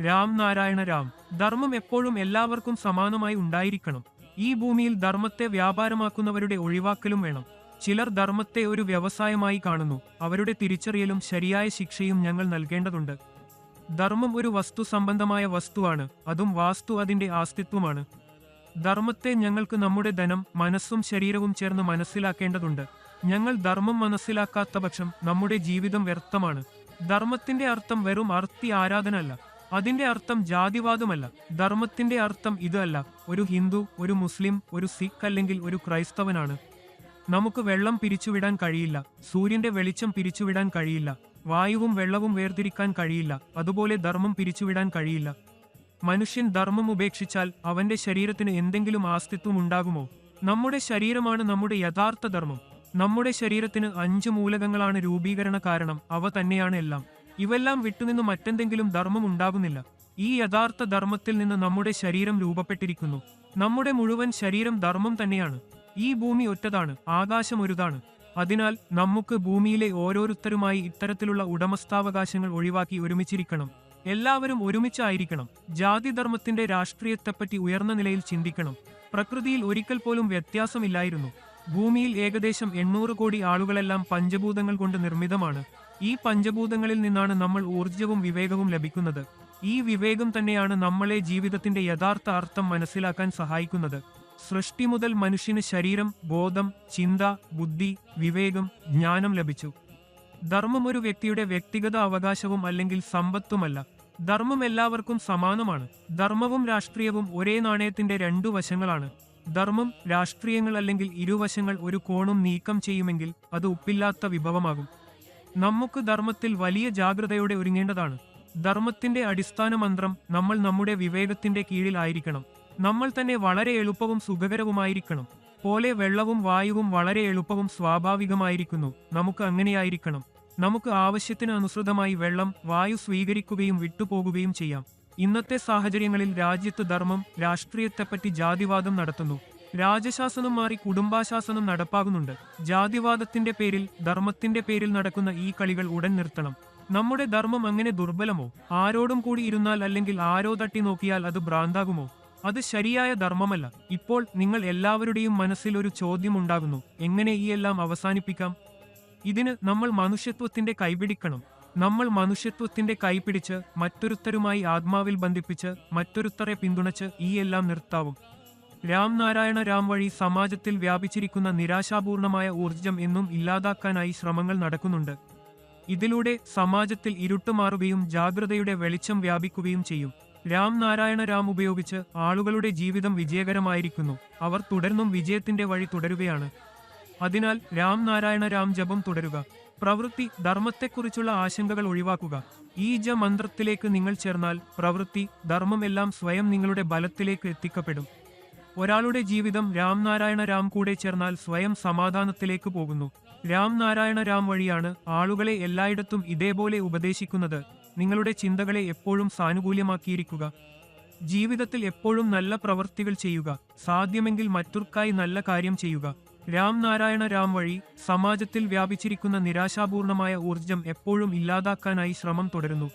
രാം നാരായണ രാം. ധർമ്മം എപ്പോഴും എല്ലാവർക്കും സമാനമായി ഉണ്ടായിരിക്കണം. ഈ ഭൂമിയിൽ ധർമ്മത്തെ വ്യാപാരമാക്കുന്നവരുടെ ഒഴിവാക്കലും വേണം. ചിലർ ധർമ്മത്തെ ഒരു വ്യവസായമായി കാണുന്നു. അവരുടെ തിരിച്ചറിയലും ശരിയായ ശിക്ഷയും ഞങ്ങൾ നൽകേണ്ടതുണ്ട്. ധർമ്മം ഒരു വസ്തു സംബന്ധമായ വസ്തുവാണ്, അതും വാസ്തു അതിന്റെ ആസ്തിത്വമാണ്. ധർമ്മത്തെ ഞങ്ങൾക്ക് നമ്മുടെ ധനം, മനസ്സും ശരീരവും ചേർന്ന് മനസ്സിലാക്കേണ്ടതുണ്ട്. ഞങ്ങൾ ധർമ്മം മനസ്സിലാക്കാത്ത പക്ഷം നമ്മുടെ ജീവിതം വ്യർത്ഥമാണ്. ധർമ്മത്തിന്റെ അർത്ഥം വെറും അർത്തി ആരാധന അല്ല. അതിന്റെ അർത്ഥം ജാതിവാദമല്ല. ധർമ്മത്തിന്റെ അർത്ഥം ഇത് അല്ല: ഒരു ഹിന്ദു, ഒരു മുസ്ലിം, ഒരു സിഖ് അല്ലെങ്കിൽ ഒരു ക്രൈസ്തവനാണ്. നമുക്ക് വെള്ളം പിരിച്ചുവിടാൻ കഴിയില്ല, സൂര്യന്റെ വെളിച്ചം പിരിച്ചുവിടാൻ കഴിയില്ല, വായുവും വെള്ളവും വേർതിരിക്കാൻ കഴിയില്ല. അതുപോലെ ധർമ്മം പിരിച്ചുവിടാൻ കഴിയില്ല. മനുഷ്യൻ ധർമ്മം ഉപേക്ഷിച്ചാൽ അവന്റെ ശരീരത്തിന് എന്തെങ്കിലും ആസ്തിത്വം ഉണ്ടാകുമോ? നമ്മുടെ ശരീരമാണ് നമ്മുടെ യഥാർത്ഥ ധർമ്മം. നമ്മുടെ ശരീരത്തിന് 5 മൂലകങ്ങളാണ് രൂപീകരണ കാരണം. അവ തന്നെയാണ് എല്ലാം. ഇവെല്ലാം വിട്ടുനിന്ന് മറ്റെന്തെങ്കിലും ധർമ്മം ഉണ്ടാകുന്നില്ല. ഈ യഥാർത്ഥ ധർമ്മത്തിൽ നിന്ന് നമ്മുടെ ശരീരം രൂപപ്പെട്ടിരിക്കുന്നു. നമ്മുടെ മുഴുവൻ ശരീരം ധർമ്മം തന്നെയാണ്. ഈ ഭൂമി ഒറ്റതാണ്, ആകാശം ഒരുതാണ്. അതിനാൽ നമുക്ക് ഭൂമിയിലെ ഓരോരുത്തരുമായി ഇത്തരത്തിലുള്ള ഉടമസ്ഥാവകാശങ്ങൾ ഒഴിവാക്കി ഒരുമിച്ചിരിക്കണം. എല്ലാവരും ഒരുമിച്ചായിരിക്കണം. ജാതിധർമ്മത്തിന്റെ രാഷ്ട്രീയത്തെപ്പറ്റി ഉയർന്ന നിലയിൽ ചിന്തിക്കണം. പ്രകൃതിയിൽ ഒരിക്കൽ പോലും വ്യത്യാസമില്ലായിരുന്നു. ഭൂമിയിൽ ഏകദേശം 800 കോടി ആളുകളെല്ലാം പഞ്ചഭൂതങ്ങൾ കൊണ്ട് നിർമ്മിതമാണ്. ഈ പഞ്ചഭൂതങ്ങളിൽ നിന്നാണ് നമ്മൾ ഊർജ്ജവും വിവേകവും ലഭിക്കുന്നത്. ഈ വിവേകം തന്നെയാണ് നമ്മളെ ജീവിതത്തിന്റെ യഥാർത്ഥ അർത്ഥം മനസ്സിലാക്കാൻ സഹായിക്കുന്നത്. സൃഷ്ടി മുതൽ മനുഷ്യന് ശരീരം, ബോധം, ചിന്ത, ബുദ്ധി, വിവേകം, ജ്ഞാനം ലഭിച്ചു. ധർമ്മം ഒരു വ്യക്തിയുടെ വ്യക്തിഗത അവകാശവും അല്ലെങ്കിൽ സമ്പത്തുമല്ല. ധർമ്മം എല്ലാവർക്കും സമാനമാണ്. ധർമ്മവും രാഷ്ട്രീയവും ഒരേ നാണയത്തിന്റെ 2 വശങ്ങളാണ്. ധർമ്മം, രാഷ്ട്രീയങ്ങൾ അല്ലെങ്കിൽ ഇരുവശങ്ങൾ ഒരു കോണും നീക്കം ചെയ്യുമെങ്കിൽ അത് ഉപ്പില്ലാത്ത വിഭവമാകും. നമുക്ക് ധർമ്മത്തിൽ വലിയ ജാഗ്രതയോടെ ഒരുങ്ങേണ്ടതാണ്. ധർമ്മത്തിന്റെ അടിസ്ഥാന മന്ത്രം: നമ്മൾ നമ്മുടെ വിവേകത്തിന്റെ കീഴിൽ ആയിരിക്കണം. നമ്മൾ തന്നെ വളരെ എളുപ്പവും സുഖകരവുമായിരിക്കണം. പോലെ വെള്ളവും വായുവും വളരെ എളുപ്പവും സ്വാഭാവികമായിരിക്കുന്നു. നമുക്ക് അങ്ങനെയായിരിക്കണം. നമുക്ക് ആവശ്യത്തിന് അനുസൃതമായി വെള്ളം, വായു സ്വീകരിക്കുകയും വിട്ടുപോകുകയും ചെയ്യാം. ഇന്നത്തെ സാഹചര്യങ്ങളിൽ രാജ്യത്ത് ധർമ്മം, രാഷ്ട്രീയത്തെപ്പറ്റി ജാതിവാദം നടത്തുന്നു. രാജശാസനം മാറി കുടുംബാശാസനം നടപ്പാകുന്നുണ്ട്. ജാതിവാദത്തിന്റെ പേരിൽ, ധർമ്മത്തിന്റെ പേരിൽ നടക്കുന്ന ഈ കളികൾ ഉടൻ നിർത്തണം. നമ്മുടെ ധർമ്മം അങ്ങനെ ദുർബലമോ? ആരോടും കൂടി ഇരുന്നാൽ അല്ലെങ്കിൽ ആരോ തട്ടി നോക്കിയാൽ അത് ഭ്രാന്താകുമോ? അത് ശരിയായ ധർമ്മമല്ല. ഇപ്പോൾ നിങ്ങൾ എല്ലാവരുടെയും മനസ്സിൽ ഒരു ചോദ്യം ഉണ്ടാകുന്നു: എങ്ങനെ ഈ എല്ലാം അവസാനിപ്പിക്കാം? ഇതിന് നമ്മൾ മനുഷ്യത്വത്തിന്റെ കൈപിടിക്കണം. നമ്മൾ മനുഷ്യത്വത്തിന്റെ കൈപിടിച്ച് മറ്റൊരുത്തരുമായി ആത്മാവിൽ ബന്ധിപ്പിച്ച് മറ്റൊരുത്തരെ പിന്തുണച്ച് ഈ എല്ലാം നിർത്താവും. രാം നാരായണ രാം വഴി സമാജത്തിൽ വ്യാപിച്ചിരിക്കുന്ന നിരാശാപൂർണമായ ഊർജം എന്നും ഇല്ലാതാക്കാനായി ശ്രമങ്ങൾ നടക്കുന്നുണ്ട്. ഇതിലൂടെ സമാജത്തിൽ ഇരുട്ട് മാറുകയും ജാഗ്രതയുടെ വെളിച്ചം വ്യാപിക്കുകയും ചെയ്യും. രാം നാരായണ രാം ഉപയോഗിച്ച് ആളുകളുടെ ജീവിതം വിജയകരമായിരിക്കുന്നു. അവർ തുടർന്നും വിജയത്തിന്റെ വഴി തുടരുകയാണ്. അതിനാൽ രാം നാരായണ രാം ജപം തുടരുക. പ്രവൃത്തി: ധർമ്മത്തെക്കുറിച്ചുള്ള ആശങ്കകൾ ഒഴിവാക്കുക. ഈ മന്ത്രത്തിലേക്ക് നിങ്ങൾ ചേർന്നാൽ പ്രവൃത്തി, ധർമ്മം എല്ലാം സ്വയം നിങ്ങളുടെ ബലത്തിലേക്ക് എത്തിക്കപ്പെടും. ഒരാളുടെ ജീവിതം രാം നാരായണ രാം കൂടെ ചേർന്നാൽ സ്വയം സമാധാനത്തിലേക്ക് പോകുന്നു. രാം നാരായണ രാം വഴിയാണ് ആളുകളെ എല്ലായിടത്തും ഇതേപോലെ ഉപദേശിക്കുന്നത്. നിങ്ങളുടെ ചിന്തകളെ എപ്പോഴും സാനുകൂല്യമാക്കിയിരിക്കുക. ജീവിതത്തിൽ എപ്പോഴും നല്ല പ്രവൃത്തികൾ ചെയ്യുക. സാധ്യമെങ്കിൽ മറ്റൊർക്കായി നല്ല കാര്യം ചെയ്യുക. രാം നാരായണ രാം വഴി സമാജത്തിൽ വ്യാപിച്ചിരിക്കുന്ന നിരാശാപൂർണമായ ഊർജം എപ്പോഴും ഇല്ലാതാക്കാനായി ശ്രമം തുടരുന്നു.